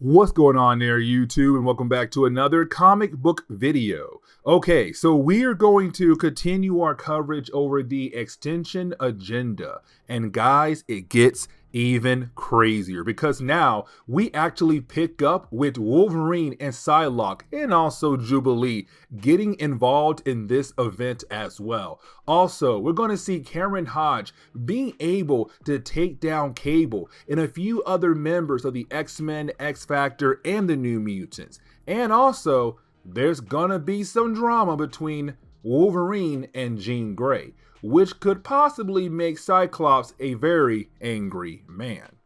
What's going on there, YouTube, and welcome back to another comic book video. Okay, so we are going to continue our coverage over the X-Tinction Agenda. And guys, it gets even crazier because now we actually pick up with Wolverine and Psylocke and also Jubilee getting involved in this event as well. Also, we're going to see Cameron Hodge being able to take down Cable and a few other members of the X-Men, X-Factor, and the New Mutants. And also, there's gonna be some drama between Wolverine and Jean Grey, which could possibly make Cyclops a very angry man.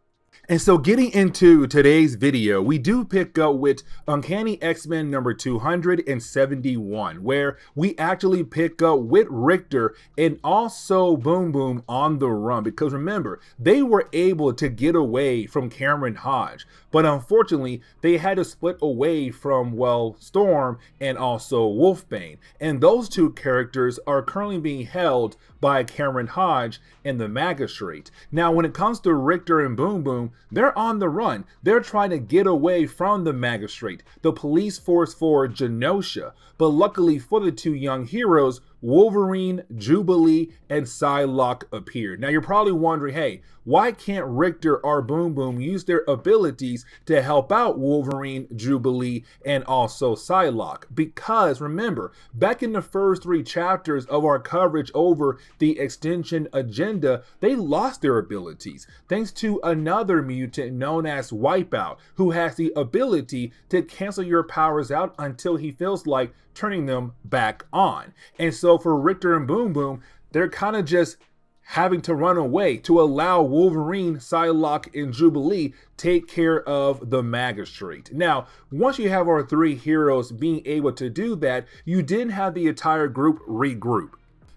And so getting into today's video, we do pick up with Uncanny X-Men number 271, where we actually pick up with Richter and also Boom Boom on the run. Because remember, they were able to get away from Cameron Hodge, but unfortunately, they had to split away from, well, Storm and also Wolfbane. And those two characters are currently being held by Cameron Hodge and the Magistrate. Now, when it comes to Richter and Boom Boom, they're on the run. They're trying to get away from the Magistrate, the police force for Genosha. But luckily for the two young heroes, Wolverine, Jubilee, and Psylocke appeared. Now you're probably wondering, hey, why can't Richter or Boom Boom use their abilities to help out Wolverine, Jubilee, and also Psylocke? Because remember, back in the first 3 chapters of our coverage over the X-Tinction Agenda, they lost their abilities thanks to another mutant known as Wipeout, who has the ability to cancel your powers out until he feels like turning them back on. And so for Richter and Boom Boom, they're kind of just having to run away to allow Wolverine, Psylocke, and Jubilee take care of the Magistrate. Now, once you have our 3 heroes being able to do that, you then have the entire group regroup.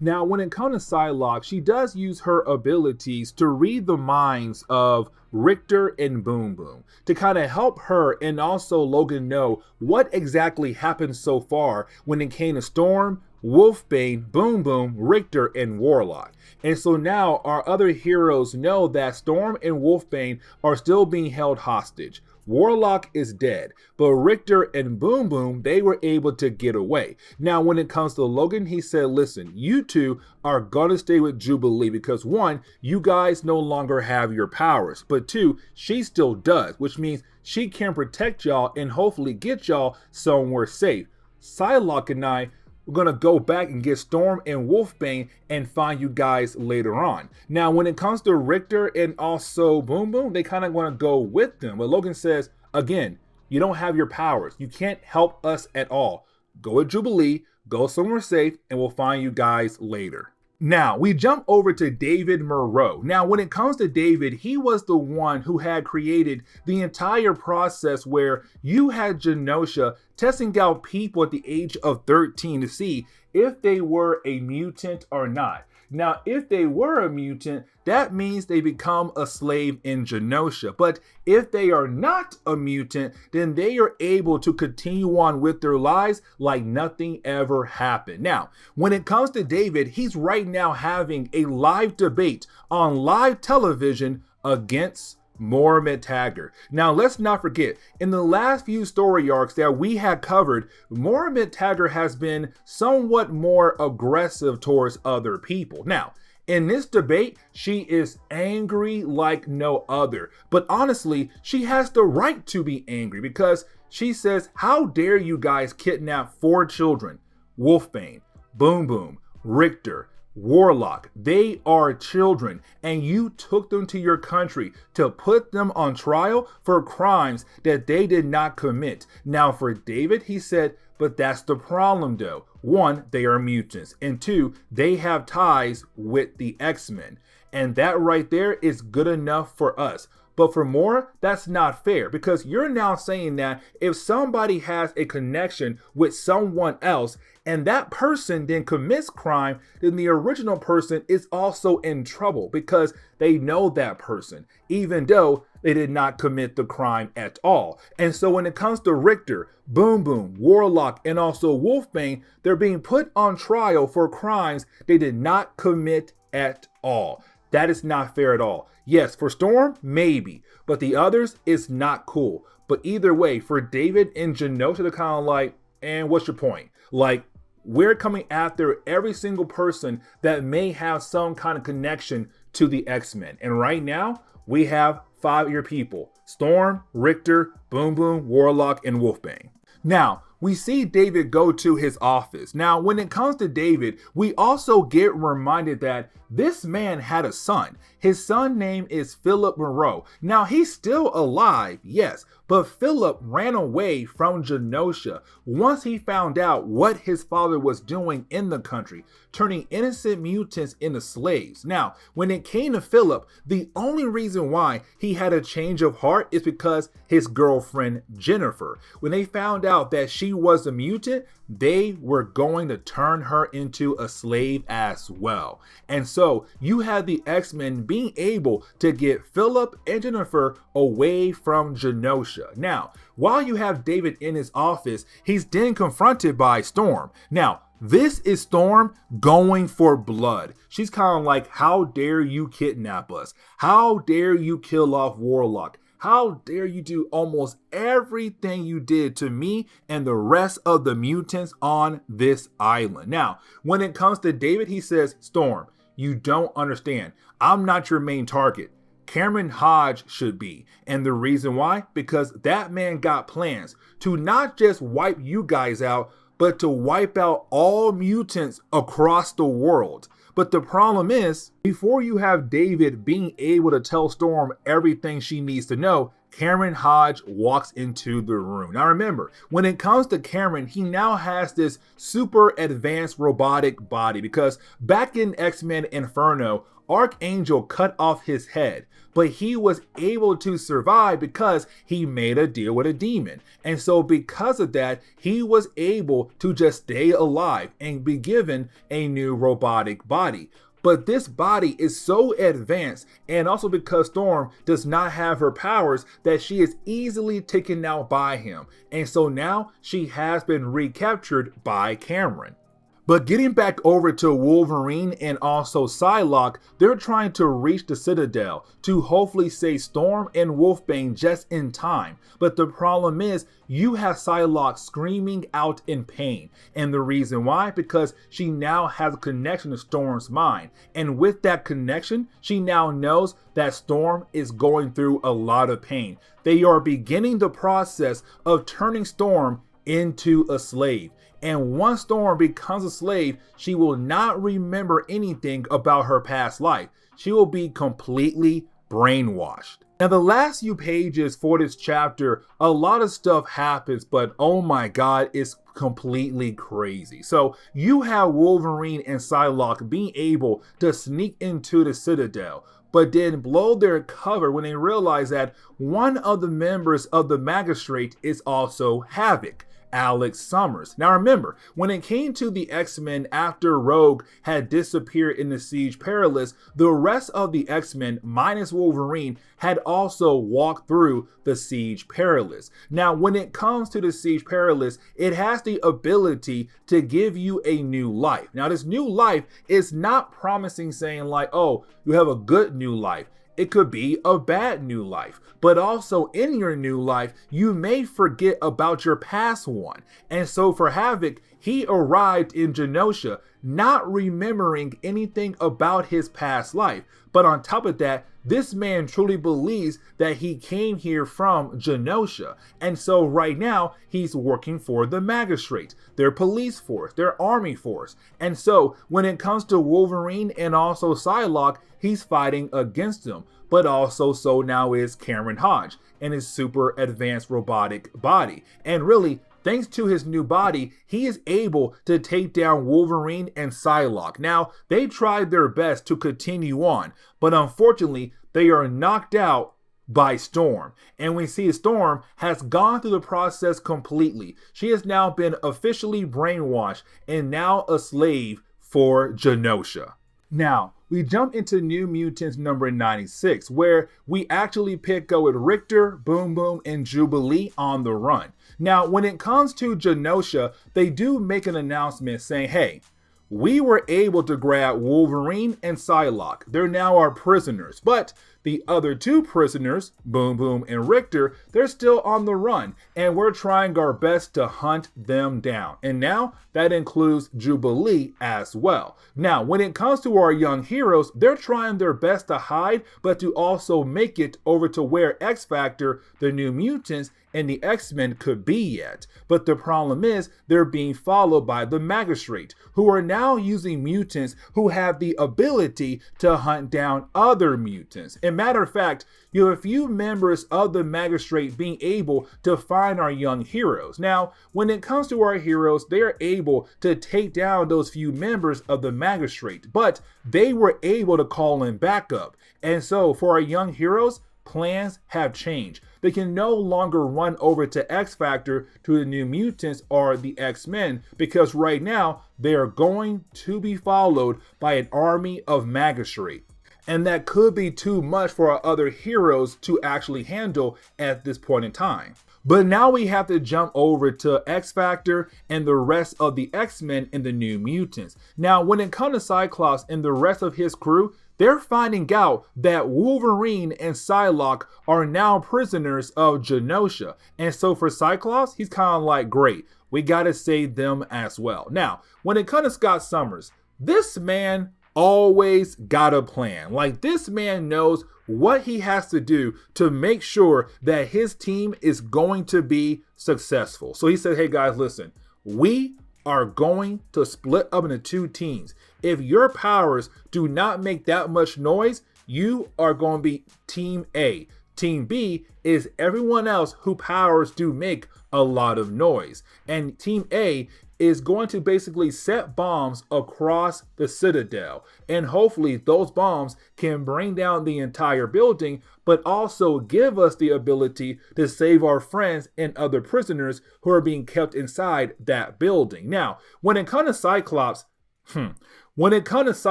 Now, when it comes to Psylocke, she does use her abilities to read the minds of Richter and Boom Boom to kind of help her and also Logan know what exactly happened so far when it came to Storm, Wolfbane, Boom Boom, Richter, and Warlock. And so now our other heroes know that Storm and Wolfbane are still being held hostage. Warlock is dead, but Richter and Boom Boom, they were able to get away. Now, when it comes to Logan, he said, listen, you two are gonna stay with Jubilee because 1, you guys no longer have your powers, but 2, she still does, which means she can protect y'all and hopefully get y'all somewhere safe. Psylocke and I, we're gonna go back and get Storm and Wolfbane and find you guys later on. Now, when it comes to Richter and also Boom Boom, they kind of want to go with them. But Logan says, again, you don't have your powers. You can't help us at all. Go with Jubilee, go somewhere safe, and we'll find you guys later. Now, we jump over to David Moreau. Now, when it comes to David, he was the one who had created the entire process where you had Genosha testing out people at the age of 13 to see if they were a mutant or not. Now, if they were a mutant, that means they become a slave in Genosha. But if they are not a mutant, then they are able to continue on with their lives like nothing ever happened. Now, when it comes to David, he's right now having a live debate on live television against Moira Taggart. Now, let's not forget, in the last few story arcs that we had covered, Moira Taggart has been somewhat more aggressive towards other people. Now, in this debate, she is angry like no other. But honestly, she has the right to be angry because she says, how dare you guys kidnap 4 children? Wolfbane, Boom Boom, Richter, Warlock, they are children, and you took them to your country to put them on trial for crimes that they did not commit. Now, for David, he said, but that's the problem though. 1, they are mutants, and 2, they have ties with the X-Men. And that right there is good enough for us. But for Moira, that's not fair because you're now saying that if somebody has a connection with someone else and that person then commits crime, then the original person is also in trouble because they know that person, even though they did not commit the crime at all. And so when it comes to Richter, Boom Boom, Warlock, and also Wolfbane, they're being put on trial for crimes they did not commit at all. That is not fair at all. Yes, for Storm, maybe, but the others is not cool. But either way, for David and Genosha, they're kind of like, and what's your point? Like, we're coming after every single person that may have some kind of connection to the X-Men. And right now, we have 5 of your people: Storm, Richter, Boom Boom, Warlock, and Wolfbane. Now, we see David go to his office. Now, when it comes to David, we also get reminded that this man had a son. His son's name is Philip Moreau. Now, he's still alive, yes, but Philip ran away from Genosha once he found out what his father was doing in the country, turning innocent mutants into slaves. Now, when it came to Philip, the only reason why he had a change of heart is because his girlfriend Jennifer, when they found out that she was a mutant, they were going to turn her into a slave as well. And so you had the X-Men being able to get Philip and Jennifer away from Genosha. Now, while you have David in his office, he's then confronted by Storm. Now, this is Storm going for blood. She's kind of like, how dare you kidnap us? How dare you kill off Warlock? How dare you do almost everything you did to me and the rest of the mutants on this island? Now, when it comes to David, he says, Storm, you don't understand. I'm not your main target. Cameron Hodge should be. And the reason why? Because that man got plans to not just wipe you guys out, but to wipe out all mutants across the world. But the problem is, before you have David being able to tell Storm everything she needs to know, Cameron Hodge walks into the room. Now remember, when it comes to Cameron, he now has this super advanced robotic body, because back in X-Men Inferno, Archangel cut off his head, but he was able to survive because he made a deal with a demon. And so because of that, he was able to just stay alive and be given a new robotic body. But this body is so advanced, and also because Storm does not have her powers, that she is easily taken out by him. And so now she has been recaptured by Cameron. But getting back over to Wolverine and also Psylocke, they're trying to reach the Citadel to hopefully save Storm and Wolfbane just in time. But the problem is, you have Psylocke screaming out in pain. And the reason why? Because she now has a connection to Storm's mind. And with that connection, she now knows that Storm is going through a lot of pain. They are beginning the process of turning Storm into a slave. And once Storm becomes a slave, she will not remember anything about her past life. She will be completely brainwashed. Now, the last few pages for this chapter, a lot of stuff happens, but oh my god, it's completely crazy. So you have Wolverine and Psylocke being able to sneak into the Citadel, but then blow their cover when they realize that one of the members of the Magistrate is also Havoc, Alex Summers. Now remember, when it came to the X-Men after Rogue had disappeared in the Siege Perilous, the rest of the X-Men, minus Wolverine, had also walked through the Siege Perilous. Now, when it comes to the Siege Perilous, it has the ability to give you a new life. Now, this new life is not promising saying like, oh, you have a good new life. It could be a bad new life, but also in your new life, you may forget about your past one. And so for Havoc, he arrived in Genosha not remembering anything about his past life. But on top of that, this man truly believes that he came here from Genosha. And so right now, he's working for the Magistrate, their police force, their army force. And so when it comes to Wolverine and also Psylocke, he's fighting against them. But also so now is Cameron Hodge and his super advanced robotic body. And really, thanks to his new body, he is able to take down Wolverine and Psylocke. Now, they tried their best to continue on, but unfortunately, they are knocked out by Storm. And we see Storm has gone through the process completely. She has now been officially brainwashed and now a slave for Genosha. Now, we jump into New Mutants number 96, where we actually pick up with Richter, Boom Boom, and Jubilee on the run. Now, when it comes to Genosha, they do make an announcement saying, hey, we were able to grab Wolverine and Psylocke. They're now our prisoners, but the other two prisoners, Boom Boom and Richter, they're still on the run, and we're trying our best to hunt them down. And now that includes Jubilee as well. Now, when it comes to our young heroes, they're trying their best to hide, but to also make it over to where X-Factor, the New Mutants, and the X-Men could be yet. But the problem is they're being followed by the Magistrate, who are now using mutants who have the ability to hunt down other mutants. And matter of fact, you have a few members of the Magistrate being able to find our young heroes. Now, when it comes to our heroes, they are able to take down those few members of the Magistrate, but they were able to call in backup. And so for our young heroes, plans have changed. They can no longer run over to X-Factor, to the New Mutants or the X-Men, because right now they are going to be followed by an army of Magistrate. And that could be too much for our other heroes to actually handle at this point in time. But now we have to jump over to X-Factor and the rest of the X-Men and the New Mutants. Now, when it comes to Cyclops and the rest of his crew, they're finding out that Wolverine and Psylocke are now prisoners of Genosha. And so for Cyclops, he's kind of like, great, we got to save them as well. Now, when it comes to Scott Summers, this man always got a plan. Like, this man knows what he has to do to make sure that his team is going to be successful. So he said, hey guys, listen, we are going to split up into two teams. If your powers do not make that much noise, you are going to be Team A. Team B is everyone else whose powers do make a lot of noise. And Team A is going to basically set bombs across the Citadel. And hopefully those bombs can bring down the entire building, but also give us the ability to save our friends and other prisoners who are being kept inside that building. Now, when it comes to Cyclops,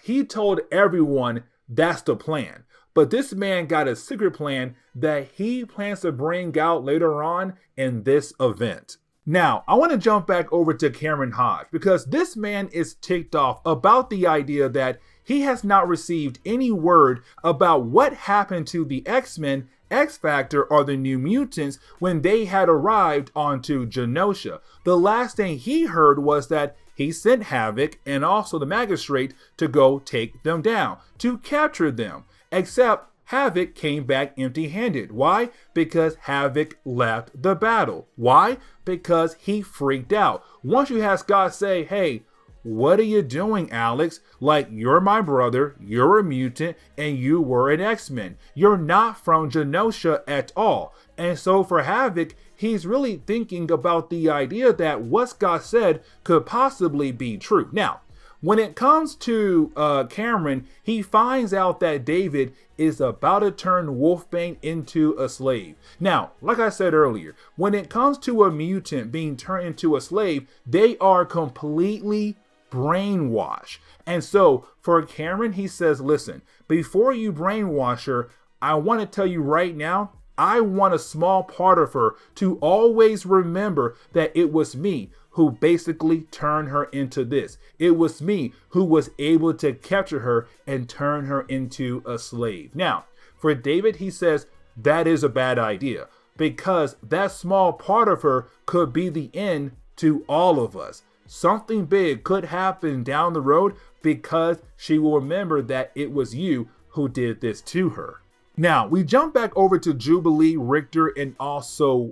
he told everyone that's the plan. But this man got a secret plan that he plans to bring out later on in this event. Now, I want to jump back over to Cameron Hodge, because this man is ticked off about the idea that he has not received any word about what happened to the X-Men, X-Factor, or the New Mutants when they had arrived onto Genosha. The last thing he heard was that he sent Havoc and also the Magistrate to go take them down, to capture them, except Havoc came back empty-handed. Why? Because Havoc left the battle. Why? Because he freaked out. Once you have Scott say, hey, what are you doing, Alex? Like, you're my brother, you're a mutant, and you were an X-Men. You're not from Genosha at all. And so for Havoc, he's really thinking about the idea that what Scott said could possibly be true. Now, when it comes to Cameron, he finds out that David is about to turn Wolfbane into a slave. Now, like I said earlier, when it comes to a mutant being turned into a slave, they are completely brainwashed. And so for Cameron, he says, listen, before you brainwash her, I want to tell you right now, I want a small part of her to always remember that it was me who basically turned her into this. It was me who was able to capture her and turn her into a slave. Now, for David, he says that is a bad idea, because that small part of her could be the end to all of us. Something big could happen down the road because she will remember that it was you who did this to her. Now, we jump back over to Jubilee, Richter, and also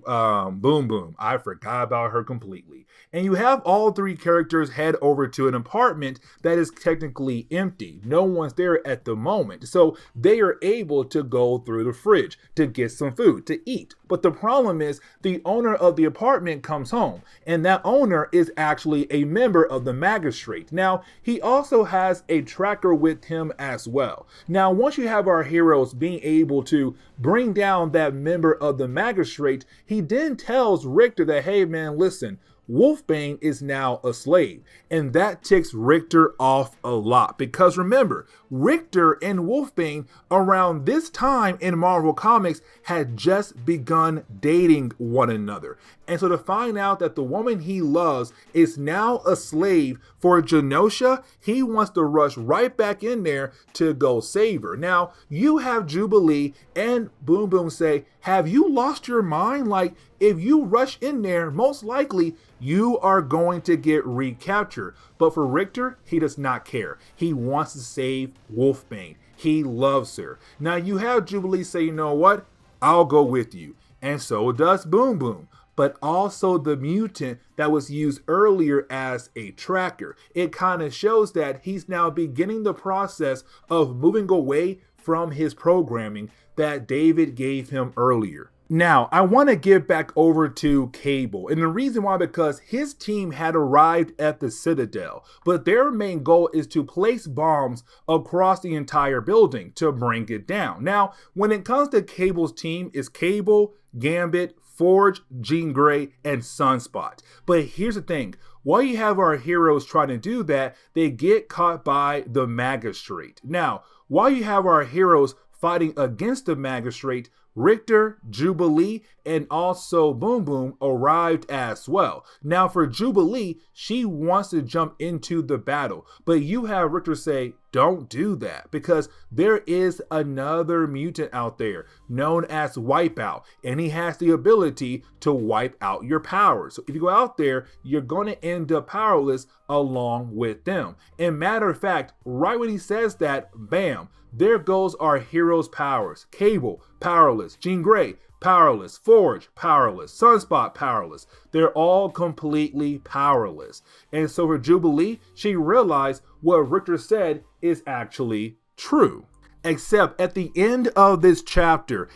Boom Boom. I forgot about her completely. And you have all three characters head over to an apartment that is technically empty. No one's there at the moment. So they are able to go through the fridge to get some food to eat. But the problem is the owner of the apartment comes home, and that owner is actually a member of the Magistrate. Now, he also has a tracker with him as well. Now, once you have our heroes being able to bring down that member of the Magistrate, he then tells Richter that, hey man, listen, Wolfbane is now a slave. And that ticks Richter off a lot. Because remember, Richter and Wolfbane around this time in Marvel Comics had just begun dating one another. And so to find out that the woman he loves is now a slave for Genosha, he wants to rush right back in there to go save her. Now, you have Jubilee and Boom Boom say, have you lost your mind? Like, if you rush in there, most likely you are going to get recaptured. But for Richter, he does not care. He wants to save Wolfbane. He loves her. Now you have Jubilee say, you know what? I'll go with you. And so does Boom Boom. But also the mutant that was used earlier as a tracker. It kind of shows that he's now beginning the process of moving away from his programming that David gave him earlier. Now, I want to give back over to Cable, and the reason why, because his team had arrived at the Citadel, but their main goal is to place bombs across the entire building to bring it down. Now, when it comes to Cable's team, it's Cable, Gambit, Forge, Jean Grey, and Sunspot. But here's the thing, while you have our heroes trying to do that, they get caught by the Magistrate. Now, while you have our heroes fighting against the Magistrate, Richter, Jubilee, and also Boom Boom arrived as well. Now for Jubilee, she wants to jump into the battle, but you have Richter say, don't do that, because there is another mutant out there known as Wipeout, and he has the ability to wipe out your powers. So if you go out there, you're going to end up powerless along with them. And matter of fact, right when he says that, bam, there goes our heroes' powers. Cable, powerless. Jean Grey, powerless. Forge, powerless. Sunspot, powerless. They're all completely powerless. And so for Jubilee, she realized what Richter said is actually true. Except at the end of this chapter,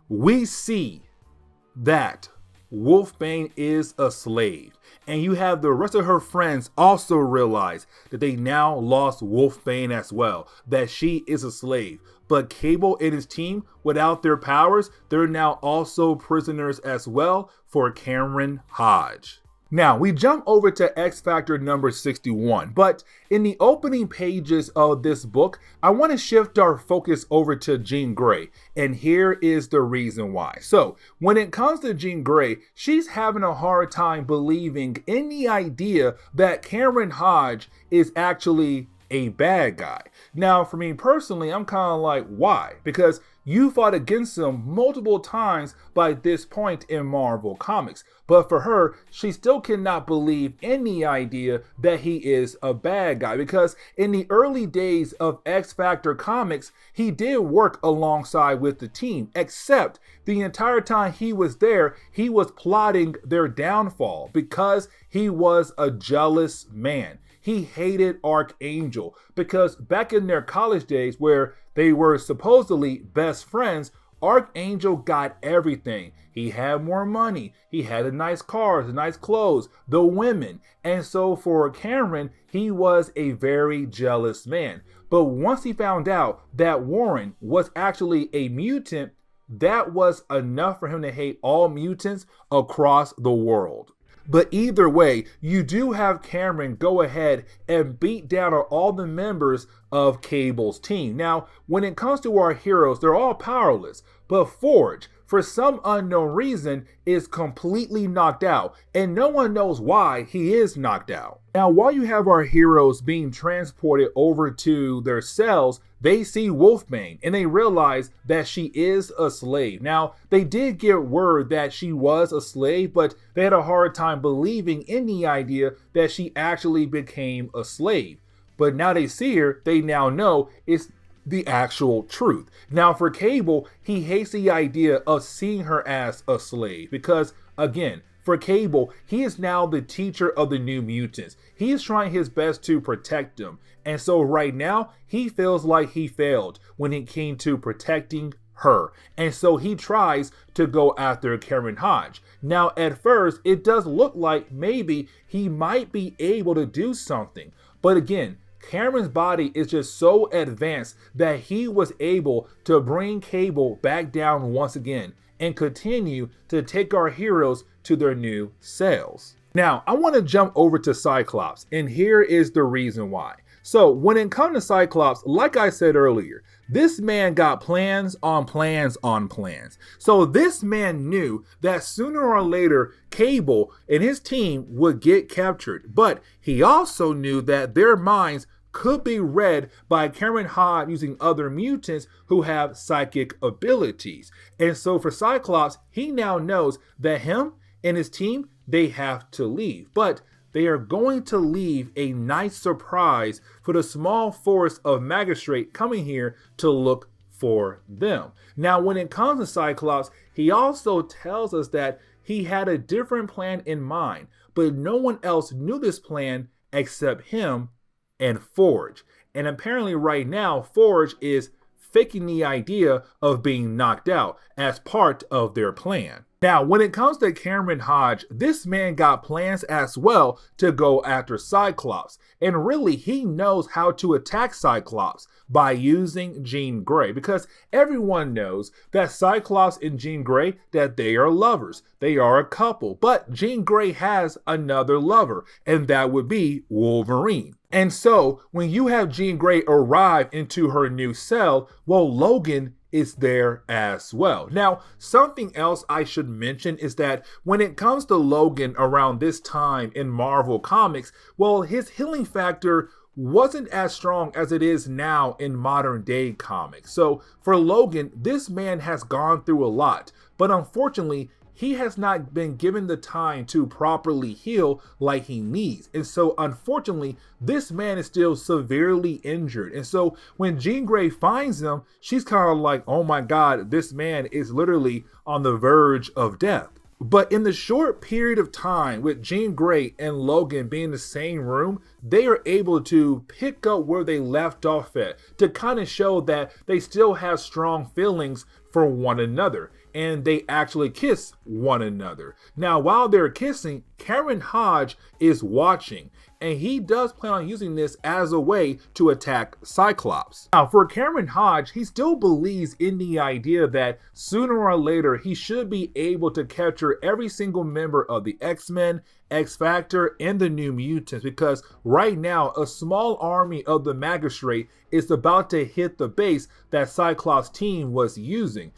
we see that Wolfbane is a slave. And you have the rest of her friends also realize that they now lost Wolfbane as well, that she is a slave. But Cable and his team, without their powers, they're now also prisoners as well for Cameron Hodge. Now, we jump over to X Factor number 61, but in the opening pages of this book, I want to shift our focus over to Jean Grey, and here is the reason why. So, when it comes to Jean Grey, she's having a hard time believing in the idea that Cameron Hodge is actually a bad guy. Now, for me personally, I'm kind of like, why? Because you fought against him multiple times by this point in Marvel Comics. But for her, she still cannot believe in the idea that he is a bad guy. Because in the early days of X Factor Comics, he did work alongside with the team. Except the entire time he was there, he was plotting their downfall because he was a jealous man. He hated Archangel because back in their college days where they were supposedly best friends, Archangel got everything. He had more money. He had the nice cars, the nice clothes, the women. And so for Cameron, he was a very jealous man. But once he found out that Warren was actually a mutant, that was enough for him to hate all mutants across the world. But either way, you do have Cameron go ahead and beat down on all the members of Cable's team. Now, when it comes to our heroes, they're all powerless. But Forge, for some unknown reason, is completely knocked out. And no one knows why he is knocked out. Now, while you have our heroes being transported over to their cells, they see Wolfbane and they realize that she is a slave. Now, they did get word that she was a slave, but they had a hard time believing in the idea that she actually became a slave. But now they see her, they now know it's the actual truth. Now for Cable, he hates the idea of seeing her as a slave because, again, for Cable, he is now the teacher of the New Mutants. He is trying his best to protect them. And so right now, he feels like he failed when it came to protecting her. And so he tries to go after Cameron Hodge. Now, at first, it does look like maybe he might be able to do something. But again, Cameron's body is just so advanced that he was able to bring Cable back down once again and continue to take our heroes to their new cells. Now, I want to jump over to Cyclops, and here is the reason why. So when it comes to Cyclops, like I said earlier, this man got plans on plans on plans. So this man knew that sooner or later, Cable and his team would get captured. But he also knew that their minds could be read by Cameron Hodge using other mutants who have psychic abilities. And so for Cyclops, he now knows that him and his team, they have to leave. But they are going to leave a nice surprise for the small force of Magistrate coming here to look for them. Now, when it comes to Cyclops, he also tells us that he had a different plan in mind, but no one else knew this plan except him and Forge. And apparently right now, Forge is faking the idea of being knocked out as part of their plan. Now, when it comes to Cameron Hodge, this man got plans as well to go after Cyclops. And really, he knows how to attack Cyclops by using Jean Grey, because everyone knows that Cyclops and Jean Grey, that they are lovers. They are a couple. But Jean Grey has another lover, and that would be Wolverine. And so, when you have Jean Grey arrive into her new cell, well, Logan is there as well. Now, something else I should mention is that when it comes to Logan around this time in Marvel Comics, well, his healing factor wasn't as strong as it is now in modern day comics. So for Logan, this man has gone through a lot, but unfortunately, he has not been given the time to properly heal like he needs. And so unfortunately, this man is still severely injured. And so when Jean Grey finds him, she's kind of like, oh my God, this man is literally on the verge of death. But in the short period of time with Jean Grey and Logan being in the same room, they are able to pick up where they left off at to kind of show that they still have strong feelings for one another. And they actually kiss one another. Now, while they're kissing, Cameron Hodge is watching, and he does plan on using this as a way to attack Cyclops. Now, for Cameron Hodge, he still believes in the idea that sooner or later he should be able to capture every single member of the X-Men, X-Factor, and the New Mutants, because right now a small army of the Magistrate is about to hit the base that Cyclops' team was using.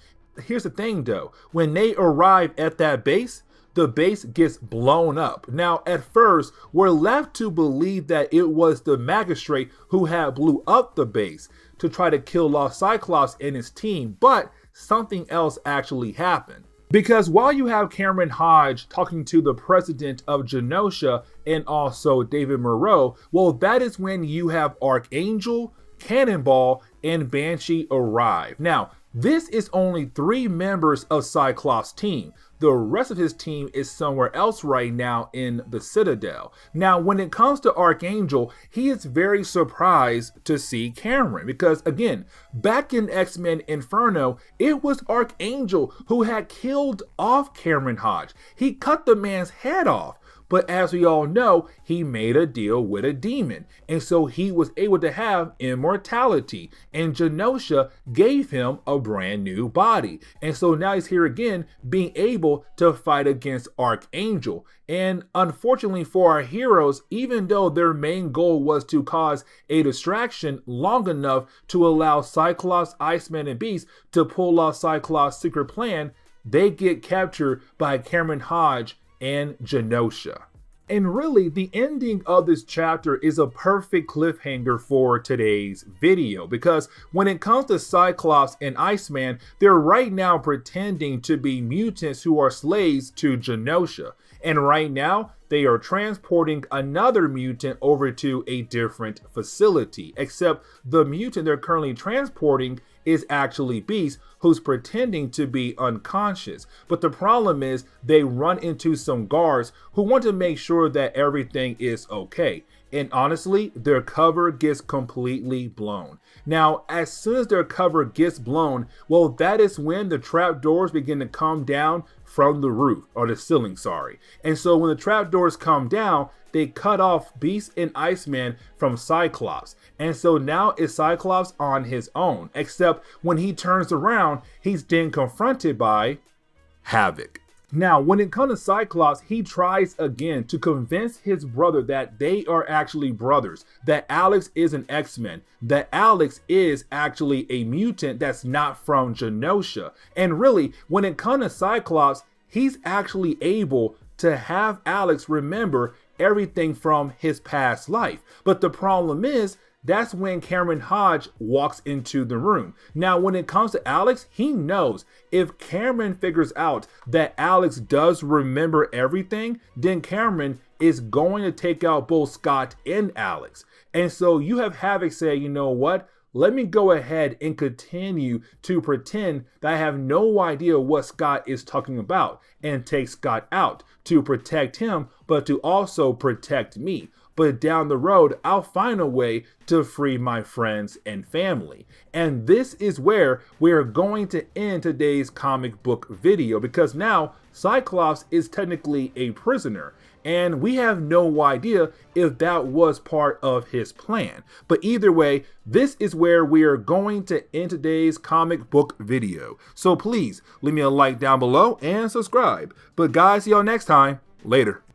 Here's the thing though, when they arrive at that base, the base gets blown up. Now, at first, we're left to believe that it was the Magistrate who had blew up the base to try to kill off Cyclops and his team, but something else actually happened. Because while you have Cameron Hodge talking to the president of Genosha and also David Moreau, well, that is when you have Archangel, Cannonball, and Banshee arrive. Now, this is only 3 members of Cyclops' team. The rest of his team is somewhere else right now in the Citadel. Now, when it comes to Archangel, he is very surprised to see Cameron because, again, back in X-Men Inferno, it was Archangel who had killed off Cameron Hodge. He cut the man's head off. But as we all know, he made a deal with a demon. And so he was able to have immortality. And Genosha gave him a brand new body. And so now he's here again, being able to fight against Archangel. And unfortunately for our heroes, even though their main goal was to cause a distraction long enough to allow Cyclops, Iceman, and Beast to pull off Cyclops' secret plan, they get captured by Cameron Hodge and Genosha. And really, the ending of this chapter is a perfect cliffhanger for today's video, because when it comes to Cyclops and Iceman, they're right now pretending to be mutants who are slaves to Genosha. And right now, they are transporting another mutant over to a different facility, except the mutant they're currently transporting is actually Beast, who's pretending to be unconscious. But the problem is they run into some guards who want to make sure that everything is okay. and honestly, their cover gets completely blown. Now, as soon as their cover gets blown, well, that is when the trapdoors begin to come down from the roof, or the ceiling, sorry. And so when the trapdoors come down, they cut off Beast and Iceman from Cyclops. And so now it's Cyclops on his own, except when he turns around, he's then confronted by Havoc. Now, when it comes to Cyclops, he tries again to convince his brother that they are actually brothers, that Alex is an X-Men, that Alex is actually a mutant that's not from Genosha. And really, when it comes to Cyclops, he's actually able to have Alex remember everything from his past life. But the problem is, that's when Cameron Hodge walks into the room. Now, when it comes to Alex, he knows if Cameron figures out that Alex does remember everything, then Cameron is going to take out both Scott and Alex. And so you have Havoc say, you know what? Let me go ahead and continue to pretend that I have no idea what Scott is talking about and take Scott out to protect him, but to also protect me. But down the road, I'll find a way to free my friends and family. And this is where we're going to end today's comic book video, because now Cyclops is technically a prisoner. And we have no idea if that was part of his plan. But either way, this is where we are going to end today's comic book video. So please leave me a like down below and subscribe. But guys, see y'all next time. Later.